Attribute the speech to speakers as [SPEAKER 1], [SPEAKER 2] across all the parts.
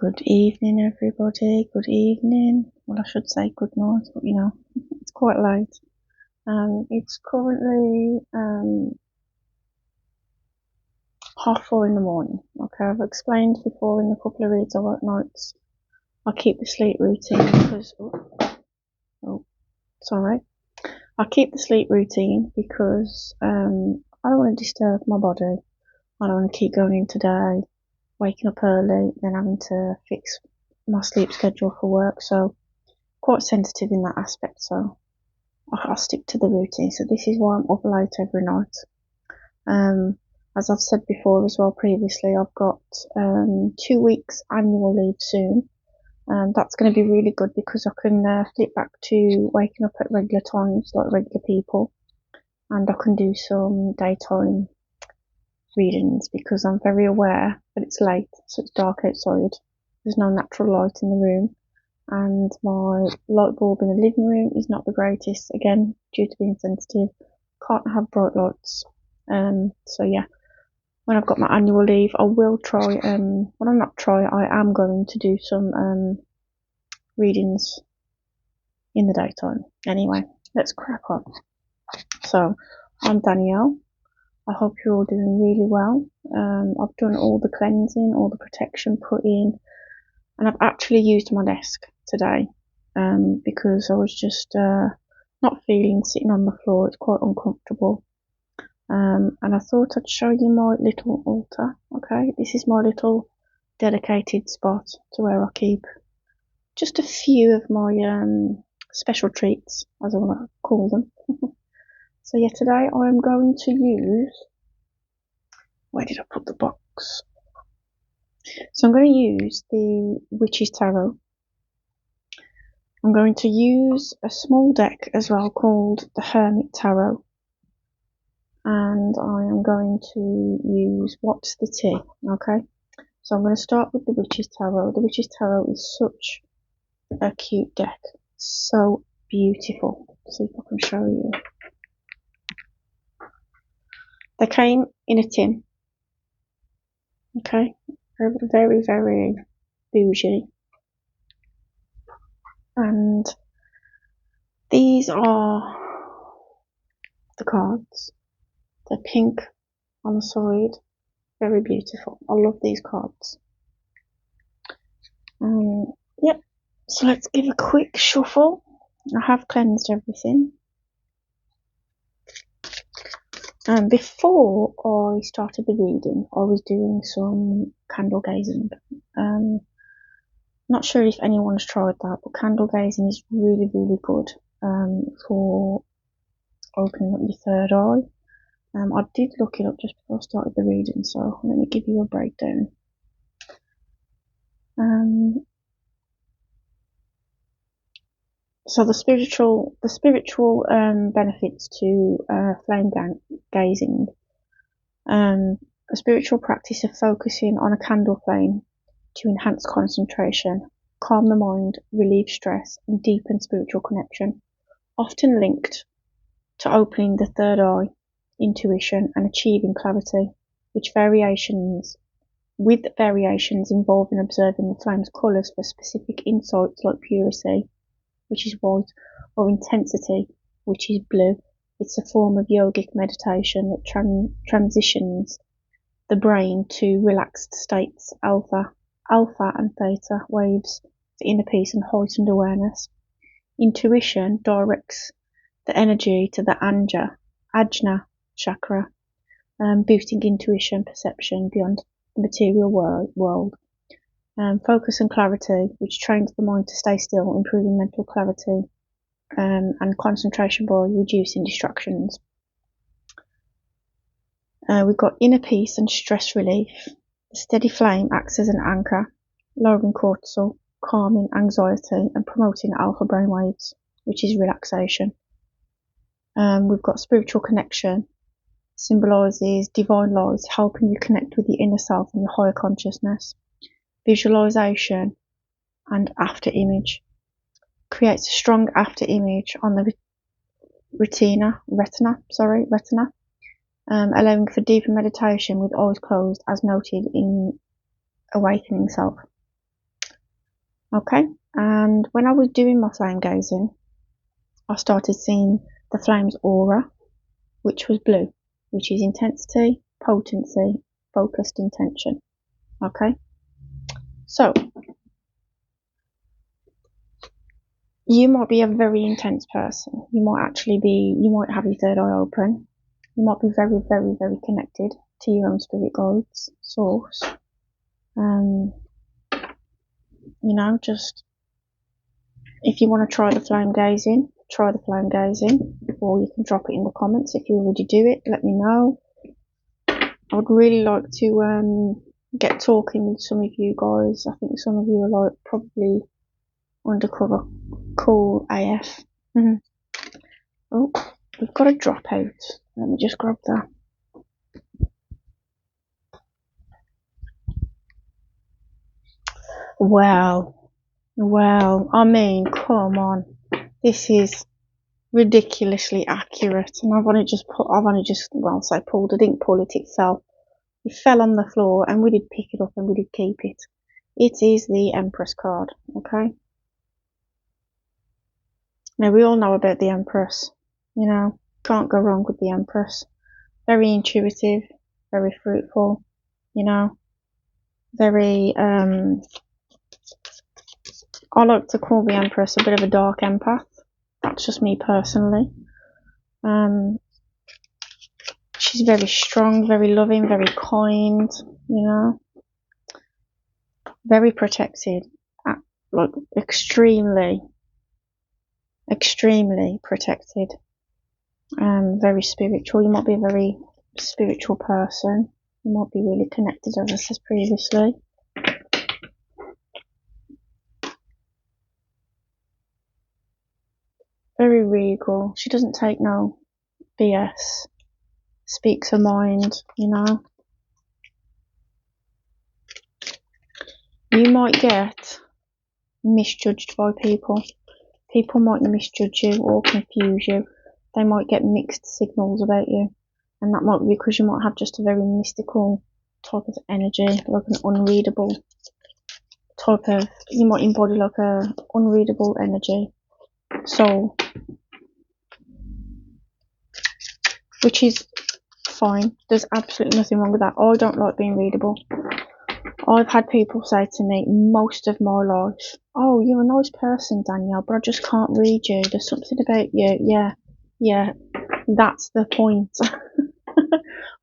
[SPEAKER 1] Good evening, everybody. Good evening. Well, I should say good night, but it's quite late. It's currently 4:30 in the morning. Okay, I've explained before in a couple of reads I work nights. I keep the sleep routine because sorry. I keep the sleep routine because I don't want to disturb my body. I don't want to keep going in today, waking up early, then having to fix my sleep schedule for work. So quite sensitive in that aspect, so I stick to the routine. So this is why I'm up late every night. As I've said before as well previously, I've got 2 weeks annual leave soon. That's going to be really good because I can flip back to waking up at regular times like regular people, and I can do some daytime readings because I'm very aware that it's late, so it's dark outside. There's no natural light in the room, and my light bulb in the living room is not the greatest, again due to being sensitive. Can't have bright lights. So yeah, when I've got my annual leave, I will try, I am going to do some readings in the daytime. Anyway, let's crack on. So I'm Danielle. I hope you're all doing really well. I've done all the cleansing, all the protection put in, and I've actually used my desk today because I was just not feeling sitting on the floor. It's quite uncomfortable. And I thought I'd show you my little altar. Okay, this is my little dedicated spot to where I keep just a few of my special treats, as I want to call them. So yeah, today I am going to use, where did I put the box? So I'm going to use the Witch's Tarot. I'm going to use a small deck as well called the Hermit Tarot. And I am going to use What's the Tea, okay? So I'm going to start with the Witch's Tarot. The Witch's Tarot is such a cute deck. So beautiful. Let's see if I can show you. They came in a tin. Okay? Very, very bougie. And these are the cards. They're pink on the side. Very beautiful. I love these cards. Yep. So let's give a quick shuffle. I have cleansed everything. Before I started the reading, I was doing some candle gazing. Not sure if anyone's tried that, but candle gazing is really, really good for opening up your third eye. I did look it up just before I started the reading, so let me give you a breakdown. So the spiritual benefits to flame gazing. A spiritual practice of focusing on a candle flame to enhance concentration, calm the mind, relieve stress, and deepen spiritual connection, often linked to opening the third eye, intuition, and achieving clarity, with variations involving observing the flame's colours for specific insights like purity, which is white, or intensity, which is blue. It's a form of yogic meditation that transitions the brain to relaxed states, alpha and theta waves for inner peace and heightened awareness. Intuition directs the energy to the ajna chakra, boosting intuition perception beyond the material world. Focus and clarity, which trains the mind to stay still, improving mental clarity and concentration by reducing distractions. We've got inner peace and stress relief. The steady flame acts as an anchor, lowering cortisol, calming anxiety, and promoting alpha brainwaves, which is relaxation. We've got spiritual connection, symbolises divine light, helping you connect with your inner self and your higher consciousness. Visualization and after image. Creates a strong after image on the retina, allowing for deeper meditation with eyes closed, as noted in Awakening Self. Okay, and when I was doing my flame gazing, I started seeing the flame's aura, which was blue, which is intensity, potency, focused intention. Okay, so you might be a very intense person. You might have your third eye open. You might be very, very, very connected to your own spirit guides, source. Just if you want to try the flame gazing, or you can drop it in the comments if you already do it. Let me know. I would really like to get talking with some of you guys. I think some of you are like probably undercover cool AF. Oh, we've got a dropout. Let me just grab that. Well, I mean, come on. This is ridiculously accurate, and I've only just pulled. I didn't pull it, it fell. It fell on the floor, and we did pick it up and we did keep it. It is the Empress card, okay? Now, we all know about the Empress. Can't go wrong with the Empress. Very intuitive, very fruitful, very, I like to call the Empress a bit of a dark empath. That's just me personally. She's very strong, very loving, very kind, very protected, like extremely protected, very spiritual. You might be a very spiritual person. You might be really connected, as I said previously. Very regal. She doesn't take no BS. Speaks her mind, You might get misjudged by people. People might misjudge you or confuse you. They might get mixed signals about you. And that might be because you might have just a very mystical type of energy, like an unreadable type of, you might embody like a unreadable energy. So, which is fine. There's absolutely nothing wrong with that. I don't like being readable. I've had people say to me most of my life, "Oh, you're a nice person, Danielle, but I just can't read you. There's something about you." Yeah, that's the point.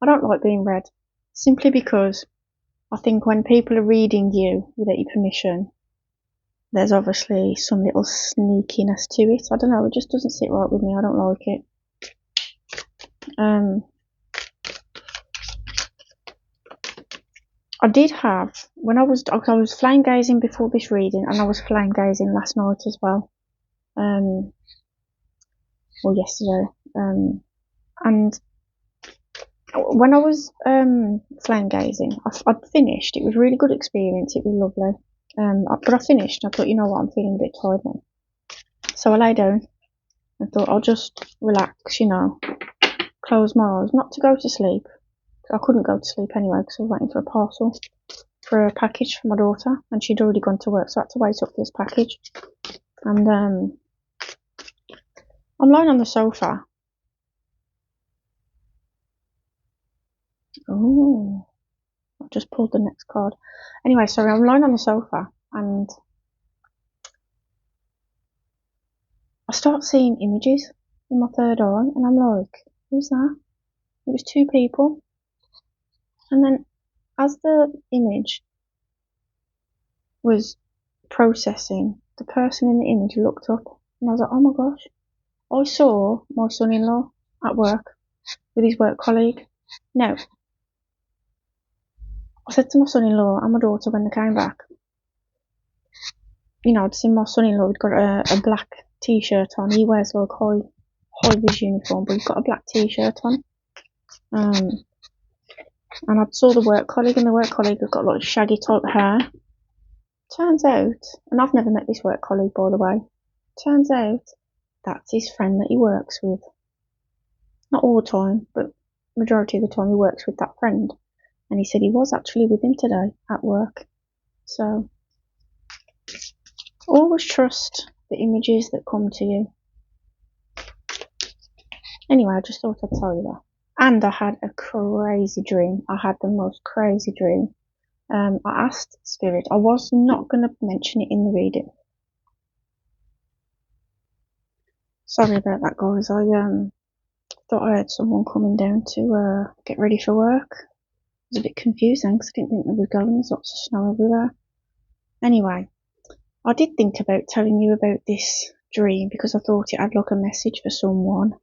[SPEAKER 1] I don't like being read, simply because I think when people are reading you without your permission, there's obviously some little sneakiness to it. I don't know, it just doesn't sit right with me. I don't like it. I did have, when I was flame gazing before this reading, and I was flame gazing last night as well, or yesterday, and when I was flame gazing, I'd finished. It was a really good experience. It was lovely. But I finished. I thought, you know what, I'm feeling a bit tired now. So I lay down. I thought I'll just relax, close my eyes, not to go to sleep. I couldn't go to sleep anyway because I was waiting for a parcel, for a package for my daughter, and she'd already gone to work, so I had to wait up for this package. And I'm lying on the sofa. Oh, I just pulled the next card. Anyway, sorry, I'm lying on the sofa and I start seeing images in my third eye, and I'm like, who's that? It was two people. And then as the image was processing, the person in the image looked up, and I was like, oh my gosh. I saw my son-in-law at work with his work colleague. Now, I said to my son-in-law and my daughter when they came back, I'd seen my son-in-law, he'd got a black t-shirt on. He wears like high-vis uniform, but he's got a black t-shirt on. And I saw the work colleague, and the work colleague had got like shaggy type hair. Turns out, and I've never met this work colleague, by the way, turns out that's his friend that he works with. Not all the time, but majority of the time he works with that friend. And he said he was actually with him today at work. So, Always trust the images that come to you. Anyway, I just thought I'd tell you that. And I had a crazy dream. I had the most crazy dream. I asked Spirit, I was not going to mention it in the reading. Sorry about that, guys. I thought I had someone coming down to get ready for work. It was a bit confusing because I didn't think there was going. There's lots of snow everywhere. Anyway, I did think about telling you about this dream because I thought it had like a message for someone.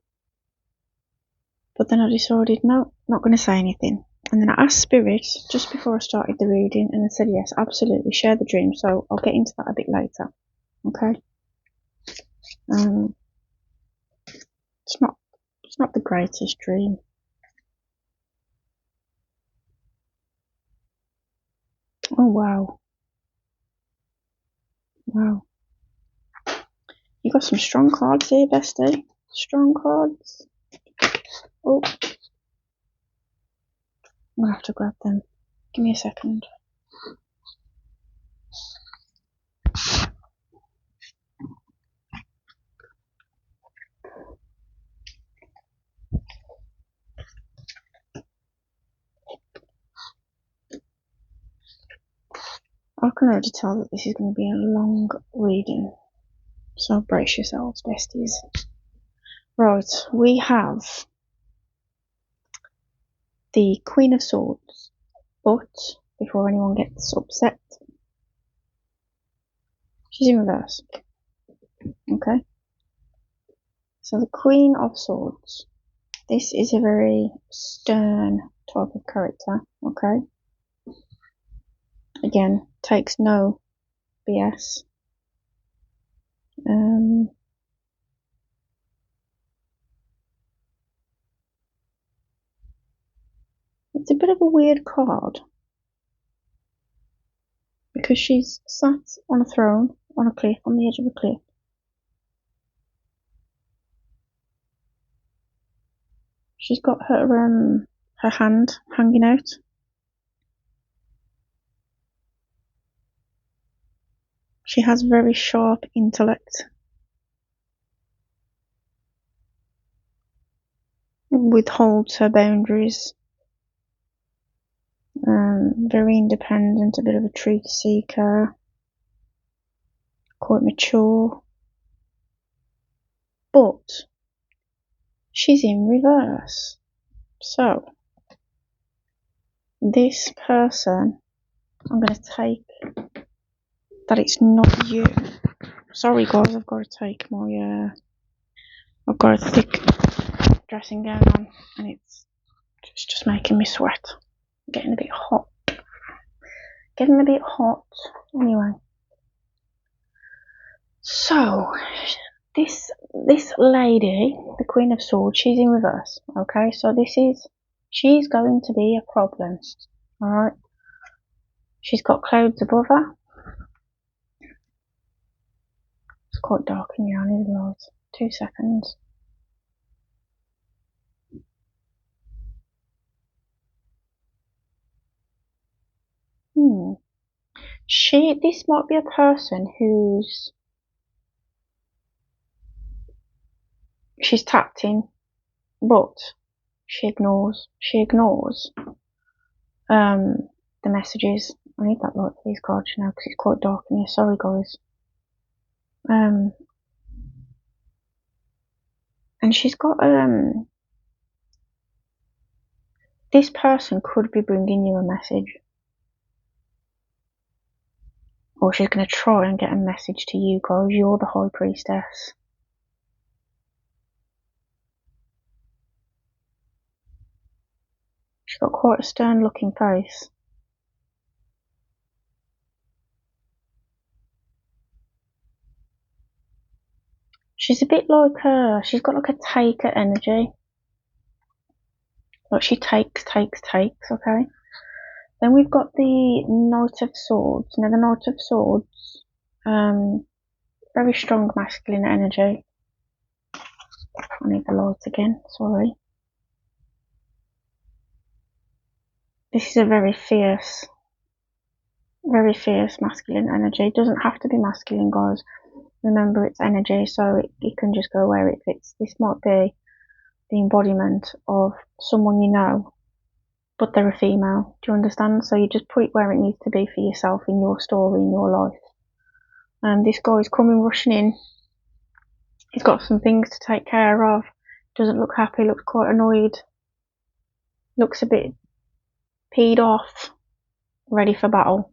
[SPEAKER 1] But then I decided, no, not going to say anything. And then I asked Spirit just before I started the reading, and they said, yes, absolutely, share the dream. So I'll get into that a bit later. Okay? It's not the greatest dream. Oh, wow. Wow. You got some strong cards here, bestie. Strong cards. Oh. I'm going to have to grab them. Give me a second. I can already tell that this is going to be a long reading. So brace yourselves, besties. Right, we have the Queen of Swords. But before anyone gets upset, she's in reverse. Okay? So the Queen of Swords. This is a very stern type of character. Okay? Again, takes no BS. It's a bit of a weird card because she's sat on a throne on a cliff, on the edge of a cliff. She's got her hand hanging out. She has very sharp intellect. Withholds her boundaries. Very independent, a bit of a truth seeker. Quite mature. But she's in reverse. So this person, I'm going to take that it's not you. Sorry guys, I've got to take my I've got a thick dressing gown on and it's just making me sweat. Getting a bit hot. Anyway. So this lady, the Queen of Swords, she's in reverse. Okay, so she's going to be a problem. Alright. She's got clouds above her. It's quite dark in here, I need a light. 2 seconds. This might be a person she's tapped in, but she ignores the messages. I need that light for these cards now because it's quite dark in here. Sorry guys. And she's got this person could be bringing you a message, or she's going to try and get a message to you guys. You're the High Priestess. She's got quite a stern looking face. She's a bit like she's got like a taker energy. Like she takes, okay? Then we've got the Knight of Swords. Now the Knight of Swords, very strong masculine energy. I need the light again, sorry. This is a very fierce very fierce masculine energy. It doesn't have to be masculine, guys. Remember, it's energy, so it can just go where it fits. This might be the embodiment of someone you know, but they're a female. Do you understand? So you just put it where it needs to be for yourself, in your story, in your life. And this guy is coming rushing in. He's got some things to take care of. Doesn't look happy, looks quite annoyed. Looks a bit peed off, ready for battle.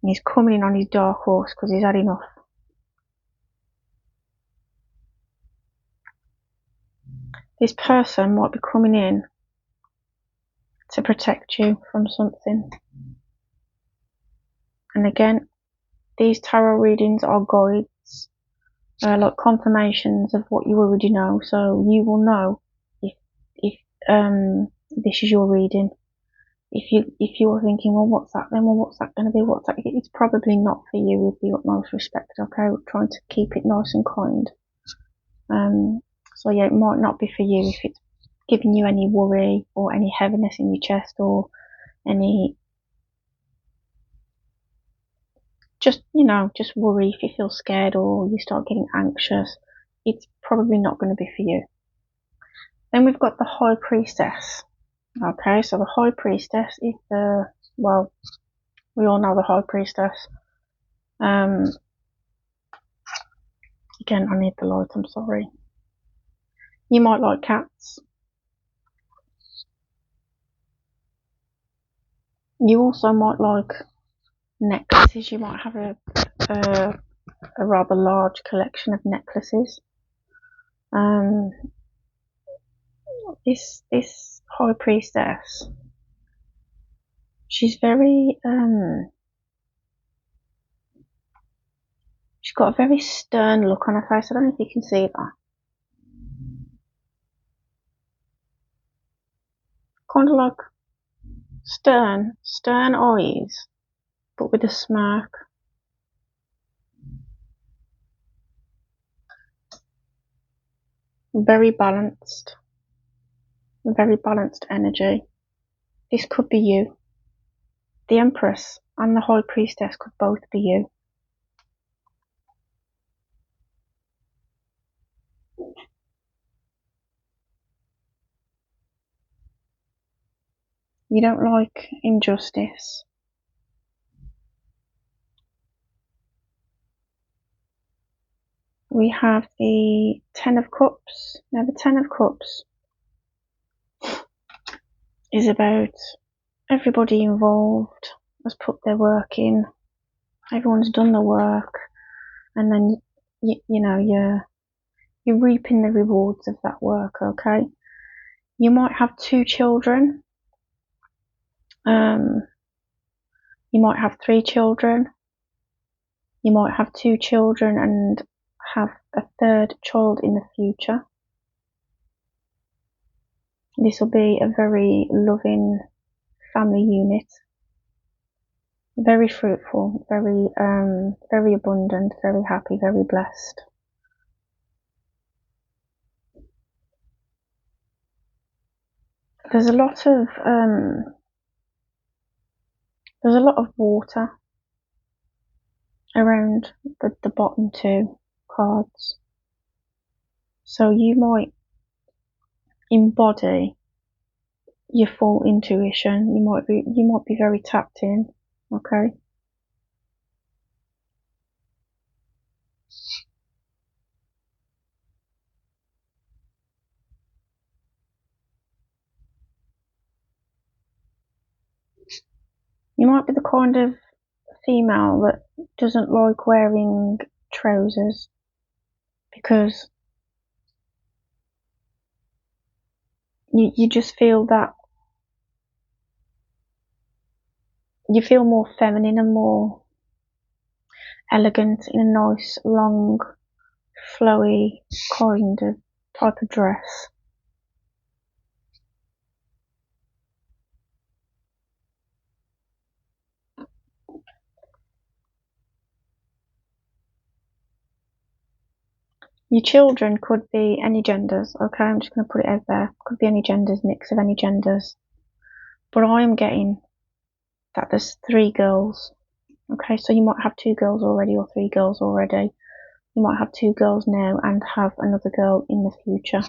[SPEAKER 1] And he's coming in on his dark horse because he's had enough. This person might be coming in to protect you from something. And again, these tarot readings are guides, like confirmations of what you already know. So you will know if this is your reading. If you are thinking, well, what's that then? Well, what's that going to be? What's that? It's probably not for you, with the utmost respect. Okay, we're trying to keep it nice and kind. So yeah, it might not be for you if it's giving you any worry or any heaviness in your chest, or any just worry. If you feel scared or you start getting anxious, it's probably not going to be for you. Then we've got the High Priestess. Okay, so the High Priestess is well, we all know the High Priestess. Again, I need the light, I'm sorry. You might like cats. You also might like necklaces. You might have a rather large collection of necklaces. This High Priestess, she's very she's got a very stern look on her face. I don't know if you can see that. Kind of like stern eyes, but with a smirk. Very balanced energy. This could be you. The Empress and the High Priestess could both be you. You don't like injustice. We have the Ten of Cups. Now the Ten of Cups is about everybody involved has put their work in. Everyone's done the work, and then you're reaping the rewards of that work. Okay, you might have 2 children. You might have 3 children. You might have 2 children and have a 3rd child in the future. This will be a very loving family unit. Very fruitful, very abundant, very happy, very blessed. There's a lot of water around the bottom 2 cards. So you might embody your full intuition. You might be very tapped in. Okay. You might be the kind of female that doesn't like wearing trousers because you just feel that you feel more feminine and more elegant in a nice, long, flowy kind of type of dress. Your children could be any genders, okay? I'm just going to put it out there. Could be any genders, mix of any genders. But I am getting that there's 3 girls. Okay, so you might have 2 girls already or 3 girls already. You might have 2 girls now and have another girl in the future.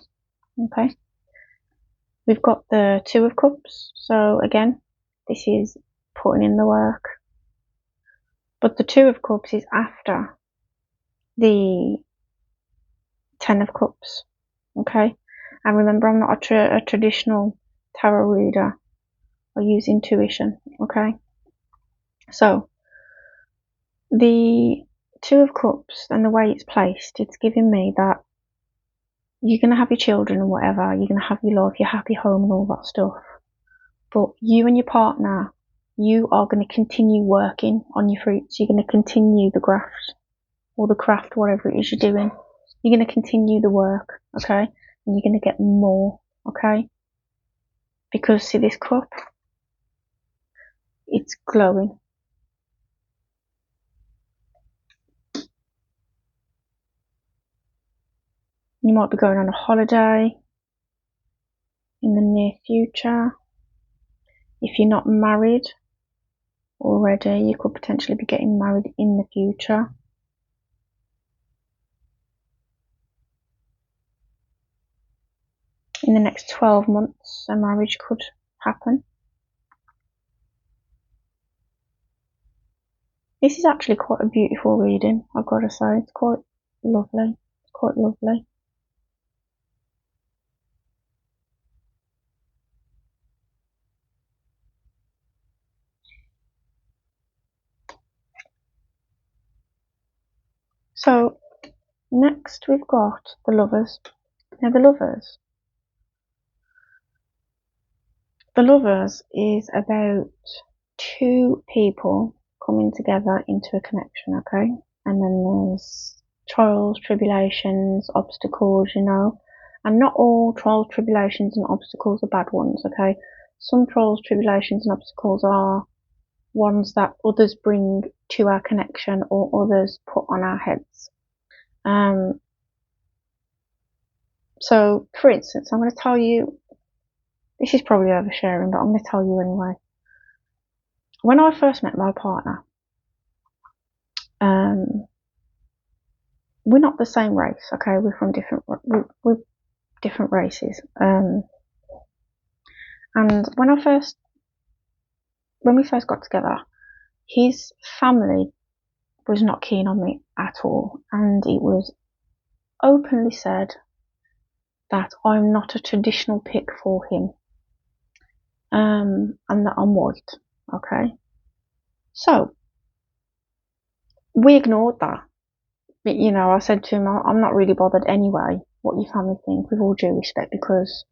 [SPEAKER 1] Okay. We've got the 2 of Cups. So again, this is putting in the work. But the 2 of Cups is after the 10 of Cups. Okay. And remember, I'm not a traditional tarot reader. I use intuition. Okay. So the 2 of Cups and the way it's placed, it's giving me that you're going to have your children and whatever, you're going to have your life, your happy home and all that stuff. But you and your partner, you are going to continue working on your fruits. You're going to continue the graft or the craft, whatever it is you're doing. You're going to continue the work, okay? And you're going to get more, okay? Because see this cup? It's glowing. You might be going on a holiday in the near future. If you're not married already, you could potentially be getting married in the future. In the next 12 months, a marriage could happen. This is actually quite a beautiful reading, I've got to say. It's quite lovely. It's quite lovely. So, next we've got the Lovers. Now the Lovers is about 2 people coming together into a connection, okay? And then there's trials, tribulations, obstacles, you know. And not all trials, tribulations and obstacles are bad ones, okay? Some trials, tribulations and obstacles are ones that others bring to our connection or others put on our heads. So, for instance, I'm going to tell you, this is probably oversharing, but I'm going to tell you anyway. When I first met my partner, we're not the same race, okay? We're from we're different races. And when we first got together, his family was not keen on me at all, and it was openly said that I'm not a traditional pick for him, and that I'm white, okay? So we ignored that. But, you know, I said to him, I'm not really bothered anyway what your family think, with all due respect, because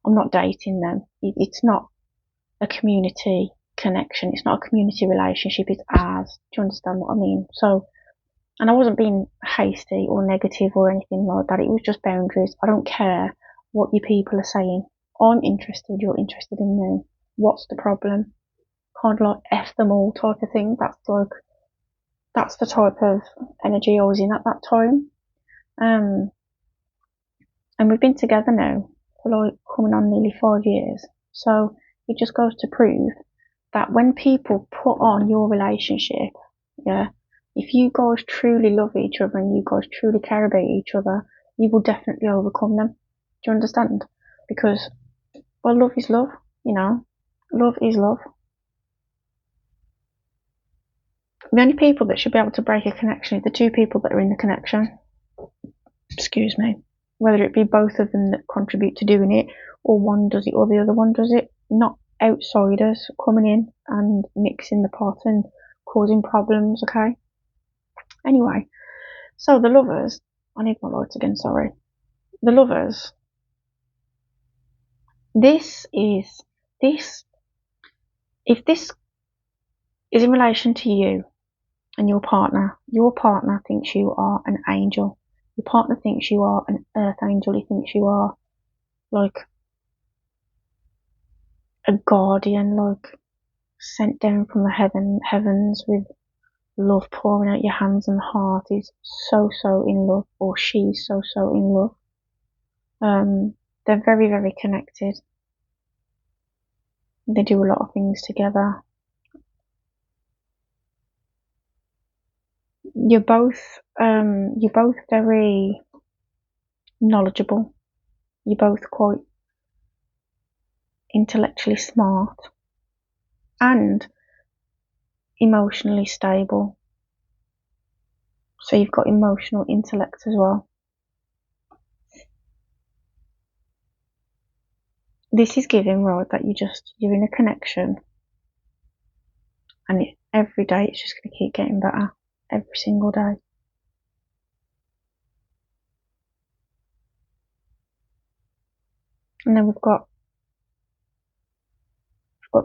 [SPEAKER 1] I'm not dating them. It's not a community connection. It's not a community relationship. It's ours. Do you understand what I mean? So, and I wasn't being hasty or negative or anything like that. It was just boundaries. I don't care what your people are saying. I'm interested. You're interested in me. What's the problem? Kind of like F them all type of thing. That's the type of energy I was in at that time. And we've been together now for like coming on nearly 5 years. So it just goes to prove that when people put on your relationship, yeah, if you guys truly love each other and you guys truly care about each other, you will definitely overcome them. Do you understand? Because, well, love is love, you know. Love is love. The only people that should be able to break a connection are the 2 people that are in the connection. Excuse me. Whether it be both of them that contribute to doing it, or one does it or the other one does it, not outsiders coming in and mixing the pot and causing problems, okay? Anyway, so the Lovers, I need my lights again, sorry. The Lovers, if this is in relation to you and your partner thinks you are an angel. Your partner thinks you are an earth angel. He thinks you are like a guardian, like sent down from the heavens with love pouring out your hands and heart. Is so in love, or she's so in love. They're very, very connected. They do a lot of things together. you're both very knowledgeable. You're both quite intellectually smart and emotionally stable. So you've got emotional intellect as well. This is giving, right, that you're in a connection, and every day it's just going to keep getting better, every single day. And then we've got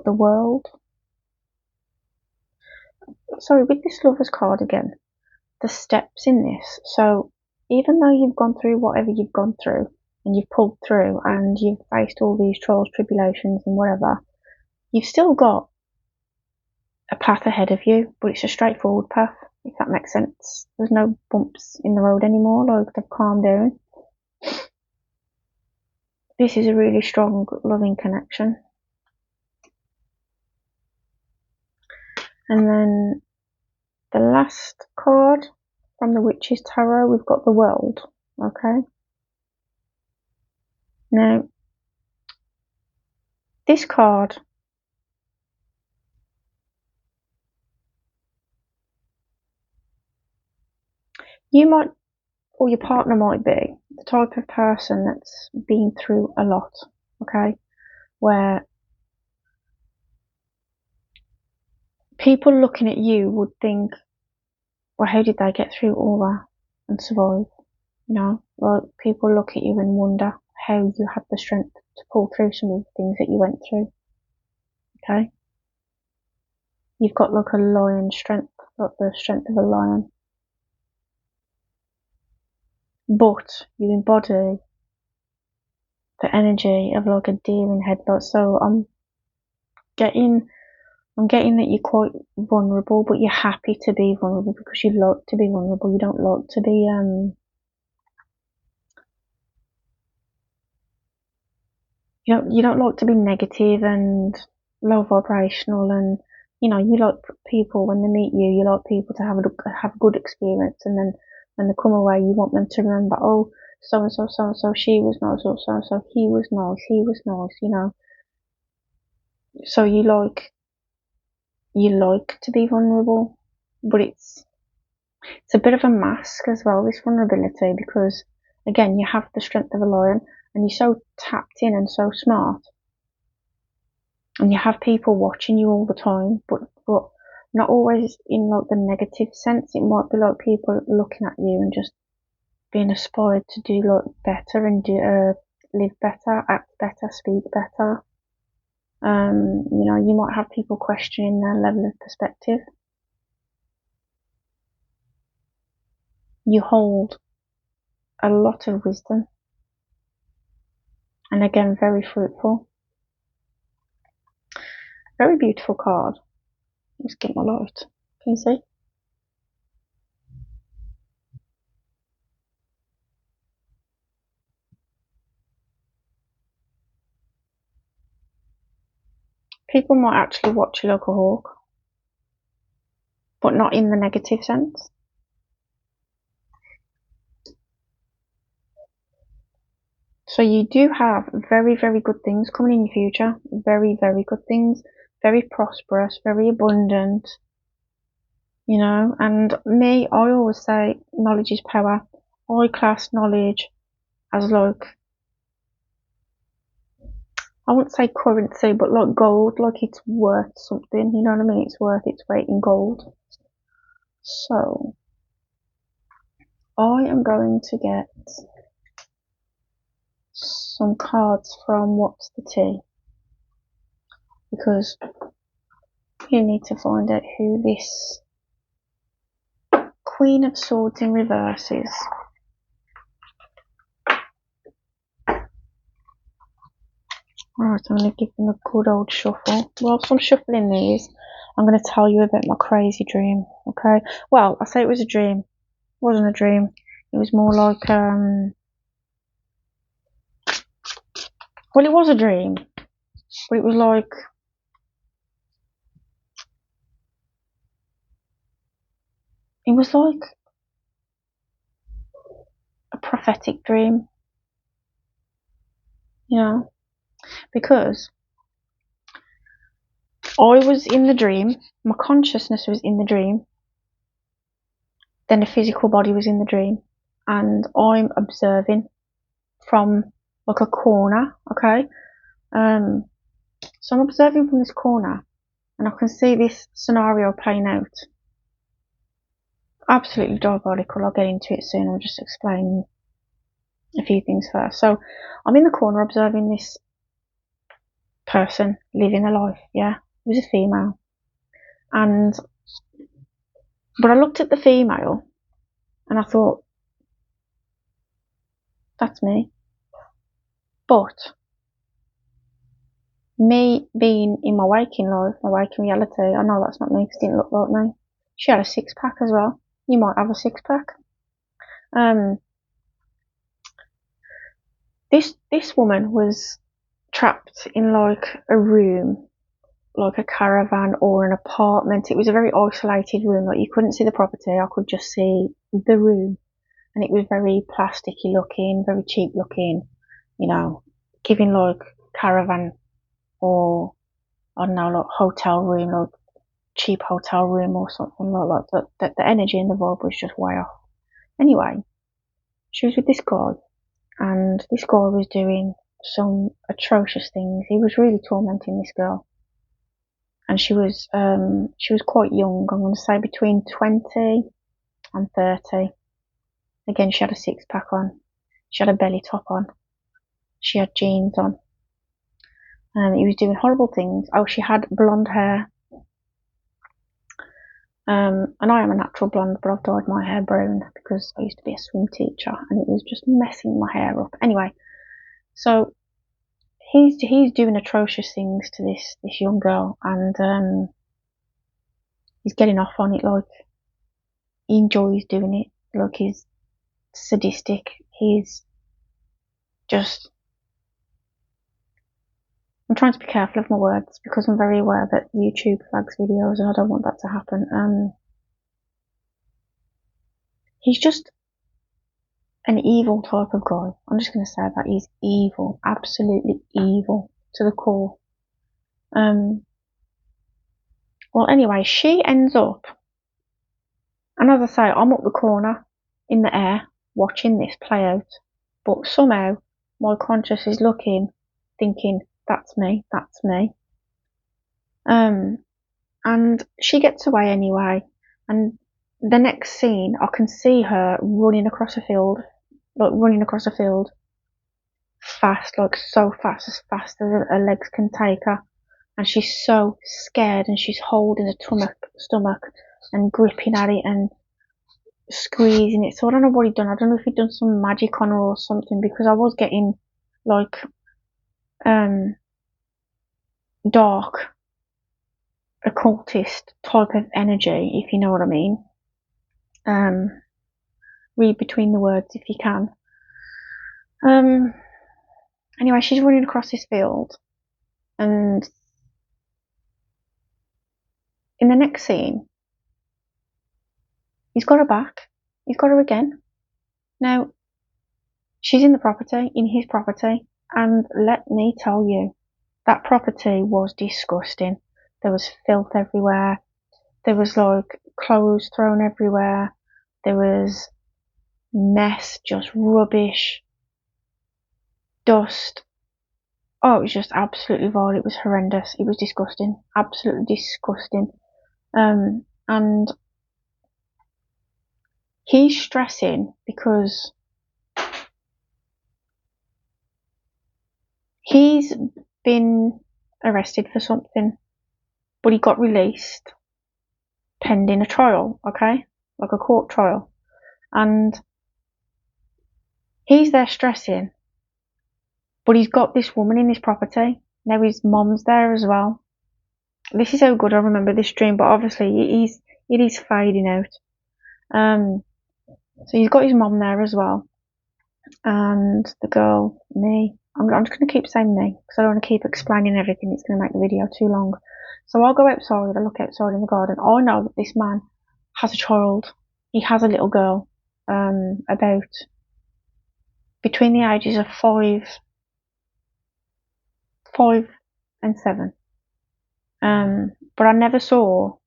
[SPEAKER 1] the world. Sorry, with this Lovers card again, the steps in this. So even though you've gone through whatever you've gone through, and you've pulled through, and you've faced all these trials, tribulations, and whatever, you've still got a path ahead of you, but it's a straightforward path, if that makes sense. There's no bumps in the road anymore, like they've calmed down. This is a really strong, loving connection. And then the last card from the Witch's Tarot, we've got the World. Okay. Now, this card, you might, or your partner might be, the type of person that's been through a lot. Okay. Where people looking at you would think, well, how did they get through all that and survive? You know, well, people look at you and wonder how you had the strength to pull through some of the things that you went through. Okay? You've got like a lion strength, like the strength of a lion. But you embody the energy of like a deer in headlights. So I'm getting that you're quite vulnerable, but you're happy to be vulnerable because you like to be vulnerable. You don't like to be you don't like to be negative and low vibrational, and you know, you like people when they meet you, you like people to have a good experience, and then when they come away, you want them to remember, oh, so and so, she was nice, or so and so, he was nice, you know. So you like to be vulnerable, but it's a bit of a mask as well, this vulnerability, because again, you have the strength of a lion, and you're so tapped in and so smart. And you have people watching you all the time, but not always in like the negative sense. It might be like people looking at you and just being inspired to do like better and live better, act better, speak better. You know, you might have people questioning their level of perspective. You hold a lot of wisdom, and again, very fruitful. Very beautiful card. Let's get my light. Can you see? People might actually watch you like a hawk, but not in the negative sense. So you do have very, very good things coming in your future. Very, very good things. Very prosperous, very abundant. You know, and me, I always say knowledge is power. I class knowledge as like, I wouldn't say currency, but like gold, like it's worth something. You know what I mean? It's worth its weight in gold. So I am going to get some cards from What's the Tea, because you need to find out who this Queen of Swords in reverse is. Alright, I'm going to give them a good old shuffle. Whilst I'm shuffling these, I'm going to tell you about my crazy dream, okay? Well, I say it was a dream. It wasn't a dream. It was more like, well, it was a dream, but it was like, it was like a prophetic dream, you know, because I was in the dream, my consciousness was in the dream, then the physical body was in the dream, and I'm observing from like a corner, okay? So I'm observing from this corner, and I can see this scenario playing out. Absolutely diabolical. I'll get into it soon. I'll just explain a few things first. So I'm in the corner observing this person living a life, yeah? It was a female. But I looked at the female and I thought, that's me. But me being in my waking life, my waking reality, I know that's not me because it didn't look like me. She had a six pack as well. You might have a six pack. This woman was trapped in like a room, like a caravan or an apartment. It was a very isolated room. Like you couldn't see the property. I could just see the room, and it was very plasticky looking, very cheap looking. You know, giving like caravan or I don't know, like hotel room, like cheap hotel room or something like that. The energy and the vibe was just way off. Anyway, she was with this guy, and this guy was doing some atrocious things. He was really tormenting this girl, and she was quite young. I'm going to say between 20 and 30. Again, she had a six pack on. She had a belly top on. She had jeans on. And he was doing horrible things. Oh, she had blonde hair. And I am a natural blonde, but I've dyed my hair brown because I used to be a swim teacher, and it was just messing my hair up. Anyway, so he's doing atrocious things to this young girl, and he's getting off on it. Like he enjoys doing it. Like he's sadistic. He's just. I'm trying to be careful of my words because I'm very aware that YouTube flags videos, and I don't want that to happen. He's just an evil type of guy. I'm just going to say that he's evil, absolutely evil to the core. Well, anyway, she ends up, and as I say, I'm up the corner in the air watching this play out, but somehow my conscious is looking, thinking, that's me, that's me. And she gets away anyway, and the next scene, I can see her running across a field, fast, like so fast, as her legs can take her, and she's so scared, and she's holding her stomach and gripping at it and squeezing it. So I don't know what he'd done. I don't know if he'd done some magic on her or something, because I was getting like dark occultist type of energy, if you know what I mean. Read between the words if you can. Anyway, she's running across this field, and in the next scene, he's got her back. He's got her again. Now, she's in the property, in his property, and let me tell you, that property was disgusting. There was filth everywhere. There was like clothes thrown everywhere. There was mess, just rubbish, dust. Oh, it was just absolutely vile. It was horrendous. It was disgusting. Absolutely disgusting. And he's stressing because he's been arrested for something, but he got released pending a trial, okay? Like a court trial. And he's there stressing, but he's got this woman in his property. Now his mom's there as well. This is how good I remember this dream, but obviously it is fading out. So he's got his mom there as well, and the girl, me. I'm just going to keep saying me because I don't want to keep explaining everything. It's going to make the video too long. So I'll go outside. I look outside in the garden. I know that this man has a child. he has a little girl, about between the ages of 5 and 7. But I never saw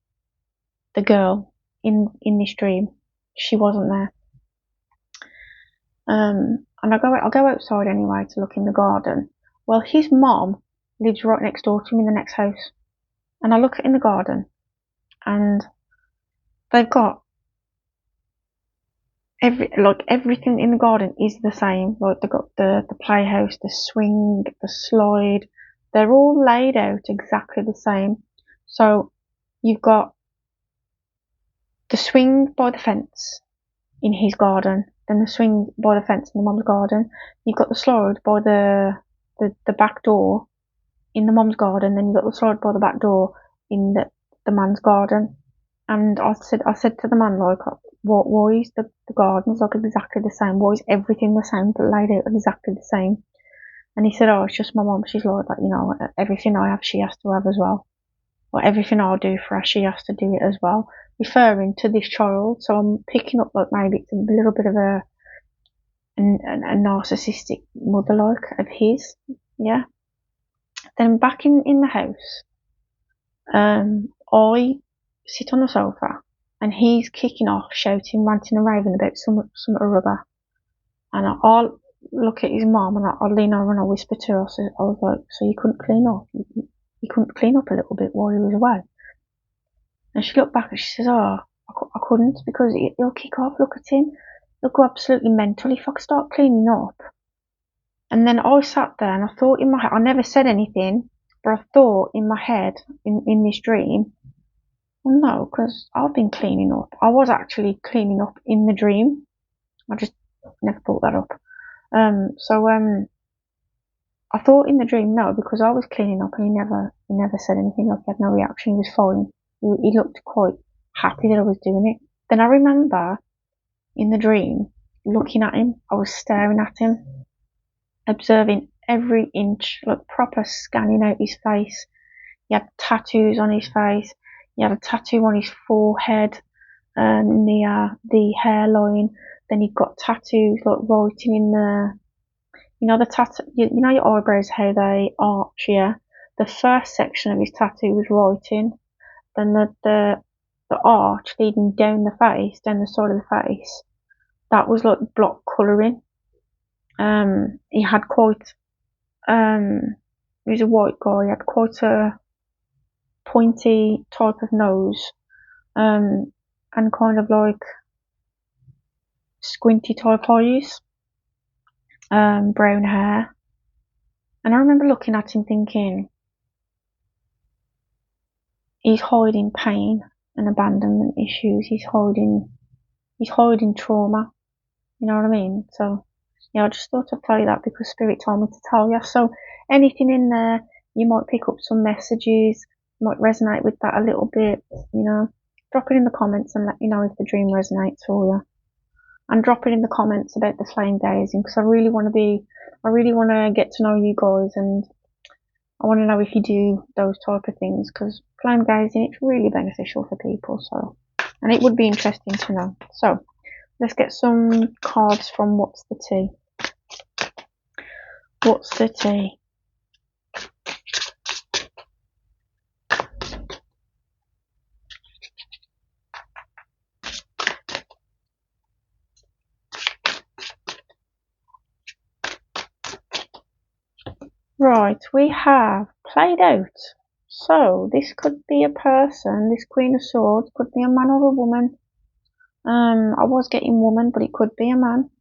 [SPEAKER 1] the girl in this dream. She wasn't there. And I'll go outside anyway to look in the garden. Well, his mom lives right next door to him in the next house. And I look in the garden, and they've got everything in the garden is the same. Like they've got the playhouse, the swing, the slide. They're all laid out exactly the same. So you've got the swing by the fence in his garden, then the swing by the fence in the mum's garden. You've got the slide by the back door in the mum's garden, then you've got the slide by the back door in the man's garden. And I said to the man, like, why is the gardens like exactly the same? Why is everything the same but laid out exactly the same? And he said, oh, it's just my mum. She's like that, you know, everything I have, she has to have as well. Or everything I'll do for her, she has to do it as well. Referring to this child, so I'm picking up like maybe it's a little bit of a narcissistic mother like of his, yeah. Then back in the house, I sit on the sofa and he's kicking off, shouting, ranting and raving about some or other. And I'll look at his mum and I'll lean over and I'll whisper to her. I was like, so you couldn't clean up? You couldn't clean up a little bit while he was away? And she looked back and she says, oh, I couldn't because he'll kick off. Look at him. He'll go absolutely mental if I could start cleaning up. And then I sat there and I thought in my head, I never said anything, but I thought in my head, in this dream, well, no, because I've been cleaning up. I was actually cleaning up in the dream. I just never thought that up. I thought in the dream, no, because I was cleaning up and he never said anything. Like, he had no reaction. He was fine. He looked quite happy that I was doing it. Then I remember in the dream looking at him. I was staring at him, observing every inch, like proper scanning out his face. He had tattoos on his face. He had a tattoo on his forehead, near the hairline. Then he got tattoos like writing in the tattoo. You know your eyebrows, how they arch. Yeah, the first section of his tattoo was writing. Then the arch leading down the face, down the side of the face, that was like block colouring. He had quite he was a white guy. He had quite a pointy type of nose, and kind of like squinty type eyes, brown hair. And I remember looking at him thinking, he's hiding pain and abandonment issues. He's hiding trauma. You know what I mean? So yeah, I just thought I'd tell you that because Spirit told me to tell you. So anything in there, you might pick up some messages, might resonate with that a little bit, you know. Drop it in the comments and let me know if the dream resonates for you. And drop it in the comments about the flame gazing, because I really want to get to know you guys, and I want to know if you do those type of things, because flame gazing, it's really beneficial for people. So, and it would be interesting to know. So let's get some cards from What's the Tea. What's the tea? Right, we have played out. So this could be a person. This Queen of Swords could be a man or a woman. I was getting woman, but it could be a man.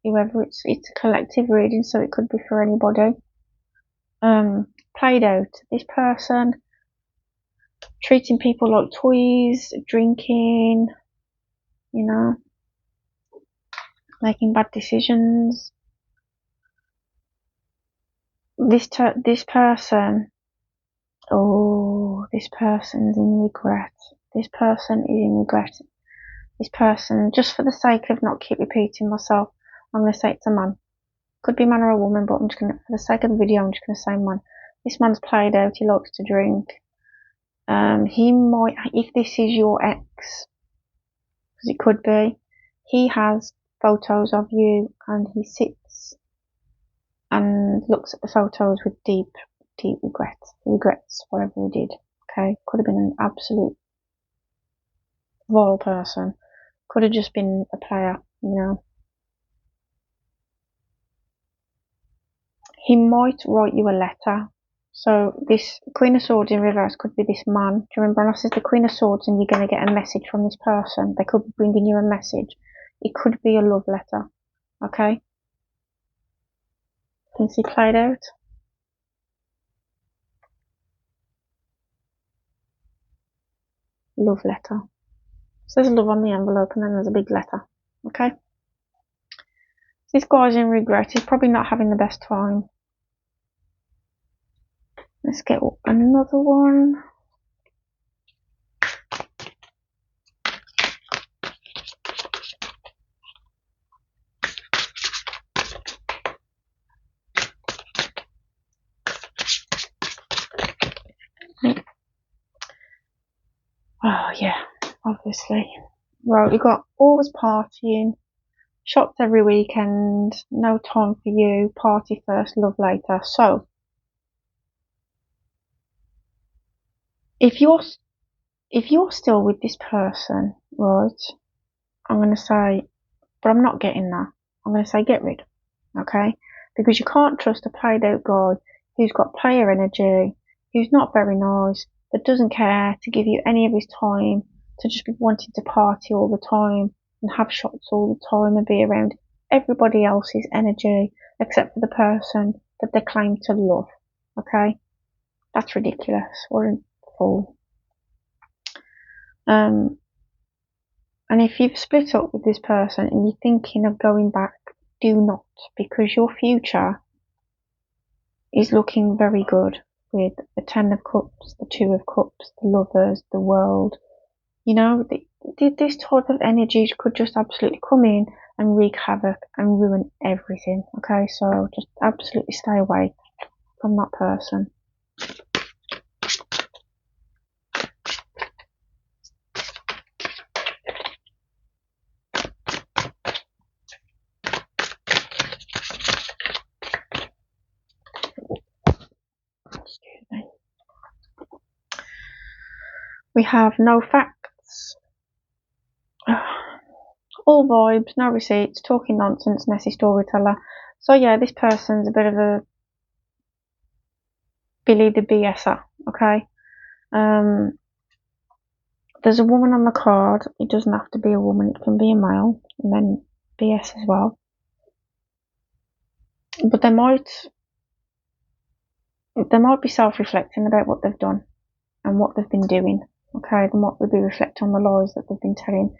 [SPEAKER 1] Whoever, it's a collective reading, so it could be for anybody. Played out. This person treating people like toys, drinking, you know, making bad decisions. This person, oh, this person's in regret. This person is in regret. This person, just for the sake of not keep repeating myself, I'm going to say it's a man. Could be a man or a woman, but I'm just going to, for the sake of the video, I'm just going to say man. This man's played out. He likes to drink. He might, if this is your ex, because it could be he has photos of you and he sits and looks at the photos with deep regrets whatever he did. Okay, could have been an absolute vile person, could have just been a player, you know. He might write you a letter. So this Queen of Swords in reverse could be this man. Do you remember when I said the Queen of Swords and you're going to get a message from this person? They could be bringing you a message. It could be a love letter. Okay? Can you see played out? Love letter. So there's love on the envelope and then there's a big letter. Okay? This guy's in regret. He's probably not having the best time. Let's get another one. Oh yeah, obviously. Right, we've got always partying, shops every weekend, no time for you, party first, love later. So if you're still with this person, right, I'm gonna say, but I'm not getting that. I'm gonna say get rid, okay? Because you can't trust a played out guy who's got player energy, who's not very nice, that doesn't care to give you any of his time, to just be wanting to party all the time and have shots all the time and be around everybody else's energy except for the person that they claim to love. Okay? That's ridiculous. What a fool. And if you've split up with this person and you're thinking of going back, do not, because your future is looking very good with the Ten of Cups, the Two of Cups, the Lovers, the World. You know, this type of energy could just absolutely come in and wreak havoc and ruin everything. Okay, so just absolutely stay away from that person. Excuse me. We have no facts. All vibes, no receipts, talking nonsense, messy storyteller. So yeah, this person's a bit of a Billy the BSer, okay? There's a woman on the card. It doesn't have to be a woman, it can be a male, and then BS as well. But they might be self-reflecting about what they've done and what they've been doing, okay? They might be reflecting on the lies that they've been telling.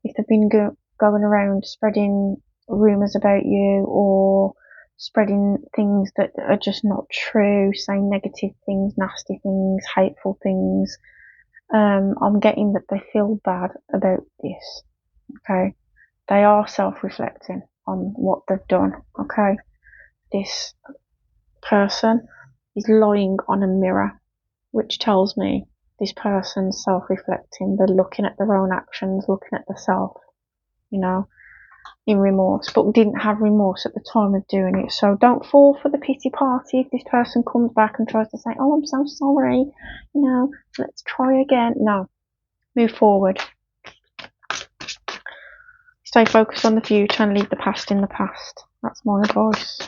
[SPEAKER 1] If they've been going around spreading rumours about you or spreading things that are just not true, saying negative things, nasty things, hateful things, I'm getting that they feel bad about this, okay? They are self-reflecting on what they've done, okay? This person is lying on a mirror, which tells me this person's self-reflecting. They're looking at their own actions, looking at themselves, you know, in remorse, but didn't have remorse at the time of doing it. So don't fall for the pity party if this person comes back and tries to say, oh, I'm so sorry, you know, let's try again. No, move forward. Stay focused on the future and leave the past in the past. That's my advice.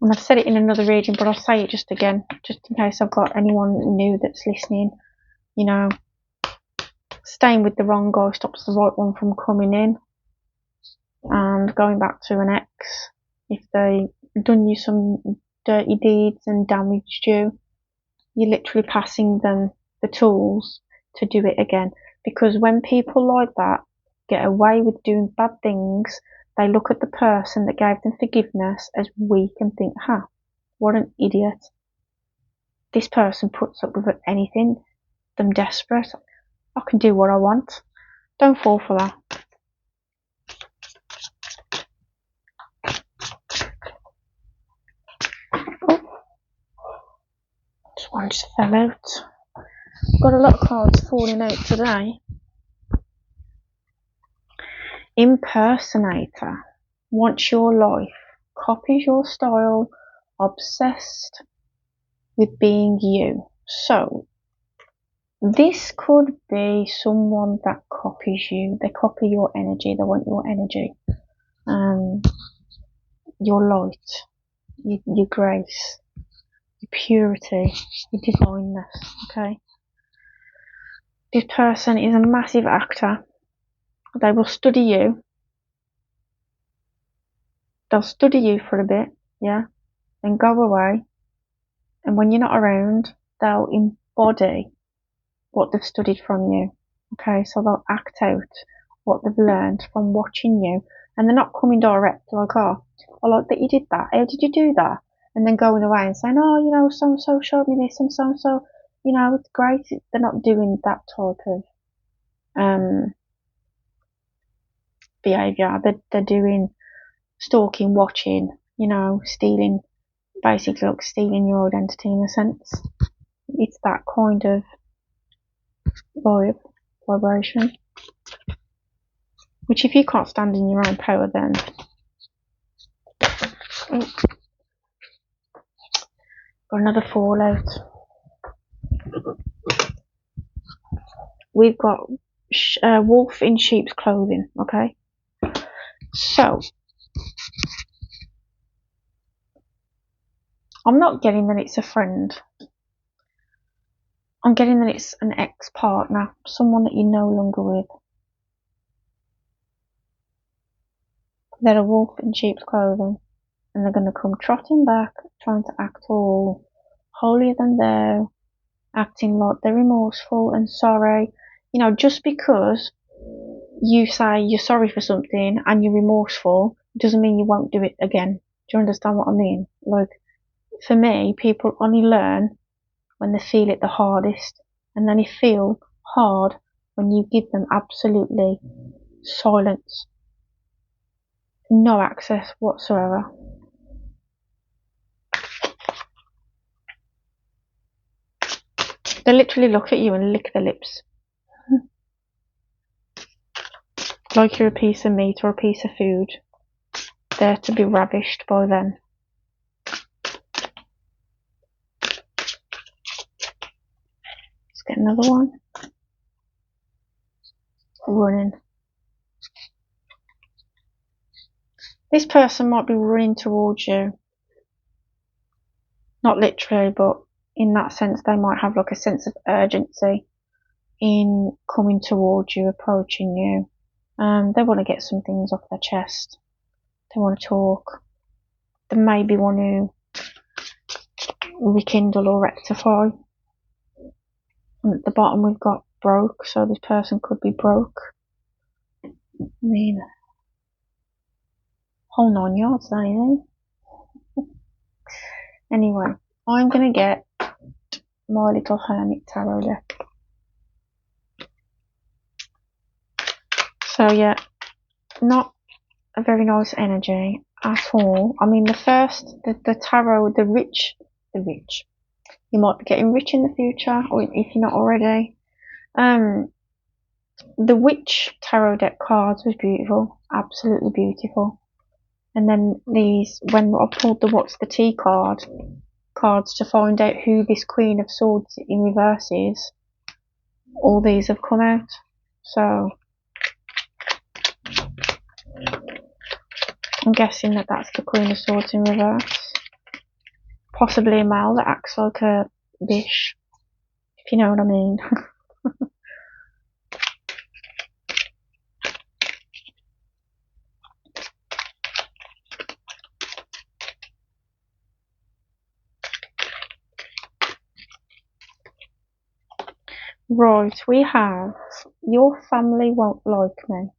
[SPEAKER 1] And I've said it in another reading, but I'll say it just again, just in case I've got anyone new that's listening. You know, staying with the wrong guy stops the right one from coming in. And going back to an ex, if they done you some dirty deeds and damaged you, you're literally passing them the tools to do it again. Because when people like that get away with doing bad things, they look at the person that gave them forgiveness as weak and think, what an idiot. This person puts up with anything. I'm desperate. I can do what I want. Don't fall for that. Oh, this one just fell out. Got a lot of cards falling out today. Impersonator. Wants your life. Copies your style. Obsessed with being you. So, this could be someone that copies you. They copy your energy. They want your energy. Your light. Your grace. Your purity. Your divineness. Okay? This person is a massive actor. They will study you. They'll study you for a bit, yeah, then go away. And when you're not around, they'll embody what they've studied from you. Okay, so they'll act out what they've learned from watching you. And they're not coming direct, like, oh, I like that you did that. How did you do that? And then going away and saying, oh, you know, so-and-so showed me this and so-and-so, you know, it's great. They're not doing that type of behaviour. They're doing stalking, watching, you know, stealing, basically like stealing your identity in a sense. It's that kind of vibration. Which if you can't stand in your own power, then got another fallout. We've got wolf in sheep's clothing. Okay, so I'm not getting that it's a friend. I'm getting that it's an ex-partner, someone that you're no longer with. They're a wolf in sheep's clothing, and they're going to come trotting back, trying to act all holier than thou, acting like they're remorseful and sorry. You know, just because you say you're sorry for something and you're remorseful doesn't mean you won't do it again. Do you understand what I mean? Like, for me, people only learn when they feel it the hardest, and then they feel hard when you give them absolutely silence, no access whatsoever. They literally look at you and lick their lips. Like you're a piece of meat or a piece of food, there to be ravished by them. Let's get another one. Running. This person might be running towards you. Not literally, but in that sense, they might have like a sense of urgency in coming towards you, approaching you. They want to get some things off their chest. They want to talk. They maybe want to rekindle or rectify. And at the bottom we've got broke, so this person could be broke. I mean, whole 9 yards there, you know. Anyway, I'm going to get my little hermit tarot deck. So yeah, not a very nice energy at all. I mean, the tarot, the rich. You might be getting rich in the future, or if you're not already. The witch tarot deck cards was beautiful, absolutely beautiful. And then these, when I pulled the what's the tea cards to find out who this Queen of Swords in reverse is, all these have come out. So I'm guessing that that's the Queen of Swords in reverse. Possibly a male that acts like a bish, if you know what I mean. Right, we have your family won't like me.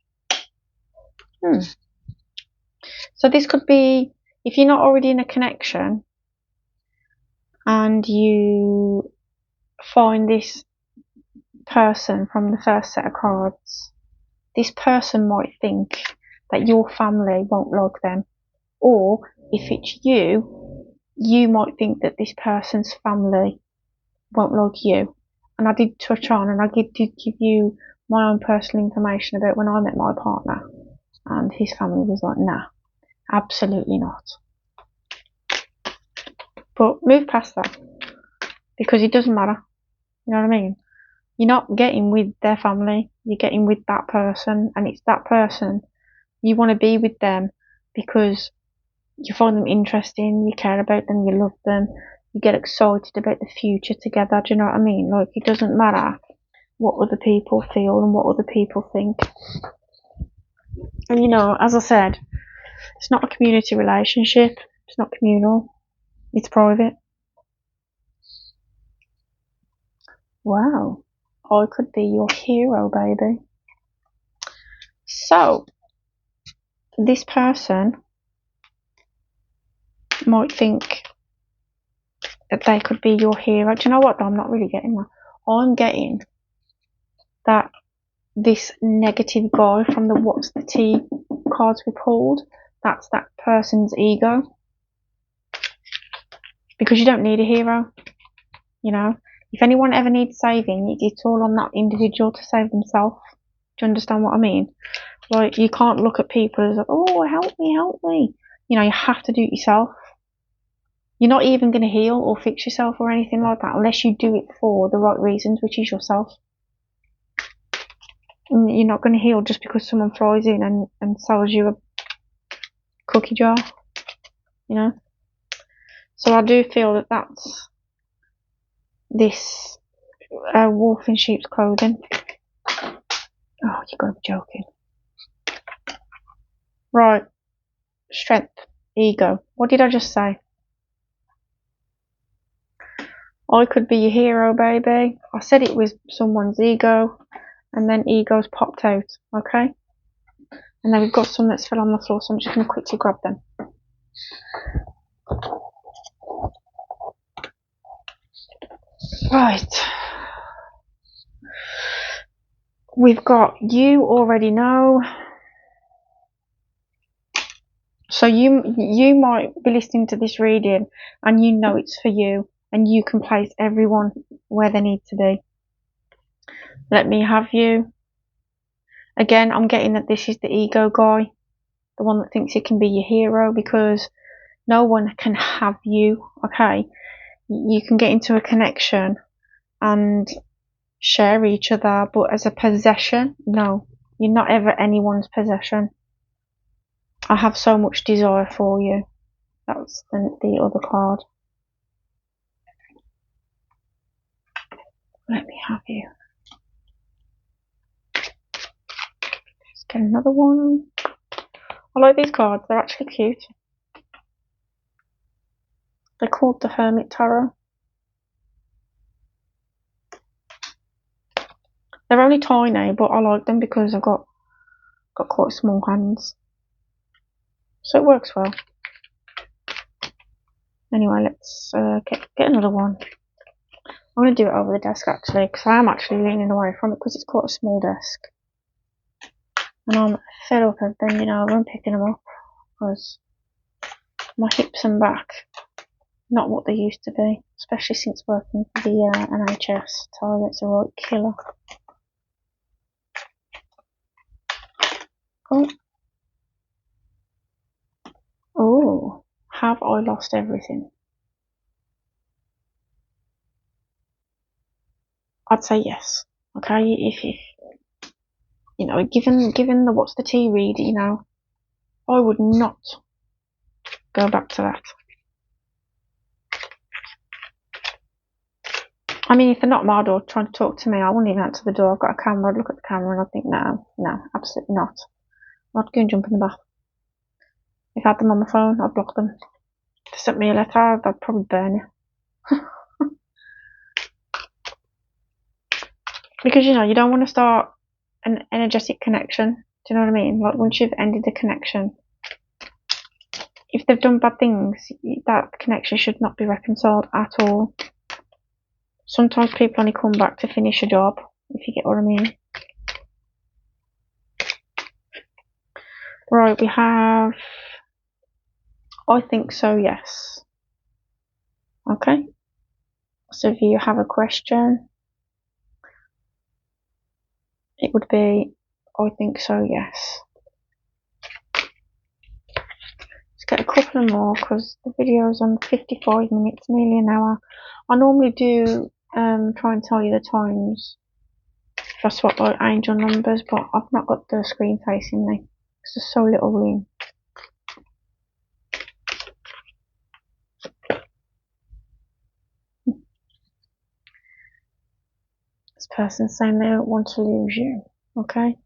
[SPEAKER 1] So this could be, if you're not already in a connection and you find this person from the first set of cards, this person might think that your family won't like them. Or if it's you might think that this person's family won't like you. and I did touch on, and I did give you my own personal information about when I met my partner, and his family was like, nah, absolutely not. But move past that, because it doesn't matter. You know what I mean? You're not getting with their family, you're getting with that person, and it's that person. You want to be with them because you find them interesting, you care about them, you love them, you get excited about the future together. Do you know what I mean? Like, it doesn't matter what other people feel and what other people think. And you know, as I said, it's not a community relationship, it's not communal, it's private. Wow, I could be your hero, baby. So, this person might think that they could be your hero. Do you know what? I'm not really getting that. I'm getting that this negative guy from the what's the tea cards we pulled, that's that person's ego. Because you don't need a hero, you know. If anyone ever needs saving, it's all on that individual to save themselves. Do you understand what I mean? Like, you can't look at people as like, oh, help me, help me. You know, you have to do it yourself. You're not even going to heal or fix yourself or anything like that unless you do it for the right reasons, which is yourself. And you're not going to heal just because someone flies in and sells you a cookie jar, you know. So I do feel that that's this wolf in sheep's clothing. Oh, you gotta be joking. Right. Strength. Ego. What did I just say? I could be your hero, baby. I said it was someone's ego, and then egos popped out, okay? And then we've got some that's fell on the floor, so I'm just going to quickly grab them. Right. We've got you already know. So you might be listening to this reading and you know it's for you, and you can place everyone where they need to be. Let me have you. Again, I'm getting that this is the ego guy, the one that thinks he can be your hero, because no one can have you, okay? You can get into a connection and share each other, but as a possession, no. You're not ever anyone's possession. I have so much desire for you. That's the other card. Let me have you. Let's get another one. I like these cards, they're actually cute. They're called the Hermit Tarot. They're only tiny, but I like them because I've got quite small hands. So it works well. Anyway, let's get another one. I'm going to do it over the desk actually, because I am actually leaning away from it because it's quite a small desk. And I'm fed up of bending over and picking them up because my hips and back not what they used to be, especially since working for the NHS. Target's a right killer. Oh, have I lost everything? I'd say yes. Okay, if you know, given the what's the tea read, you know, I would not go back to that. I mean, if they're not my door trying to talk to me, I wouldn't even answer the door. I've got a camera, I'd look at the camera and I'd think, no, absolutely not. I'd go and jump in the bath. If I had them on my phone, I'd block them. If they sent me a letter, I'd probably burn you. Because, you know, you don't want to start an energetic connection. Do you know what I mean? Like, once you've ended the connection, if they've done bad things, that connection should not be reconciled at all. Sometimes people only come back to finish a job, if you get what I mean. Right, we have, I think so, yes. Okay. So if you have a question, it would be, I think so, yes. Let's get a couple more because the video's on 55 minutes, nearly an hour. I normally do try and tell you the times if I swap out angel numbers, but I've not got the screen facing me because there's so little room. This person's saying they don't want to lose you, okay?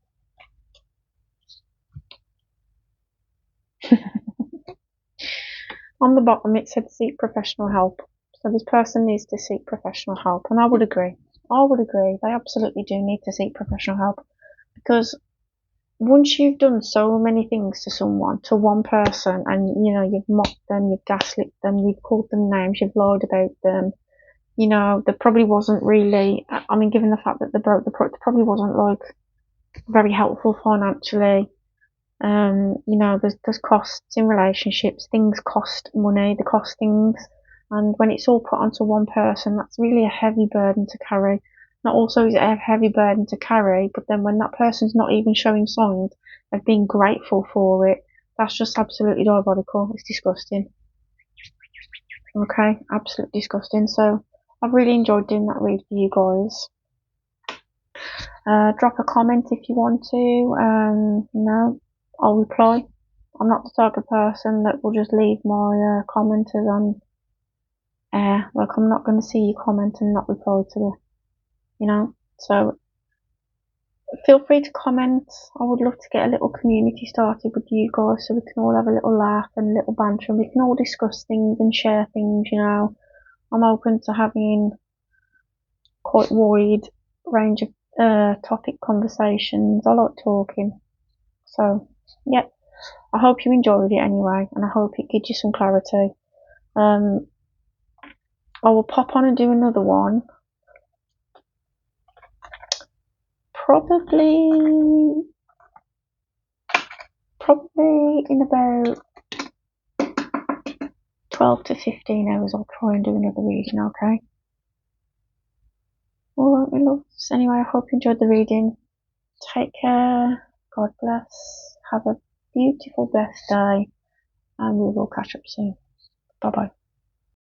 [SPEAKER 1] On the bottom it said seek professional help. So this person needs to seek professional help, and I would agree. They absolutely do need to seek professional help, because once you've done so many things to someone, to one person, and you've mocked them, you've gaslit them, you've called them names, you've lied about them, there probably wasn't really, I mean, given the fact that they broke the product, there probably wasn't like very helpful financially. There's costs in relationships. Things cost money, they cost things, and when it's all put onto one person, that's really a heavy burden to carry. Not also is it a heavy burden to carry, but then when that person's not even showing signs of being grateful for it, that's just absolutely diabolical. It's disgusting. Okay, absolutely disgusting. So I've really enjoyed doing that read for you guys. Drop a comment if you want to. I'll reply. I'm not the type of person that will just leave my commenters on air. Like, I'm not going to see your comment and not reply to it, So feel free to comment. I would love to get a little community started with you guys so we can all have a little laugh and a little banter and we can all discuss things and share things. I'm open to having quite wide range of topic conversations. I like talking. So, yeah. I hope you enjoyed it anyway, and I hope it gives you some clarity. I will pop on and do another one. Probably in about 12 to 15 hours I'll try and do another reading, okay? Alright, my loves. Anyway, I hope you enjoyed the reading. Take care. God bless. Have a beautiful, blessed day. And we will catch up soon. Bye bye.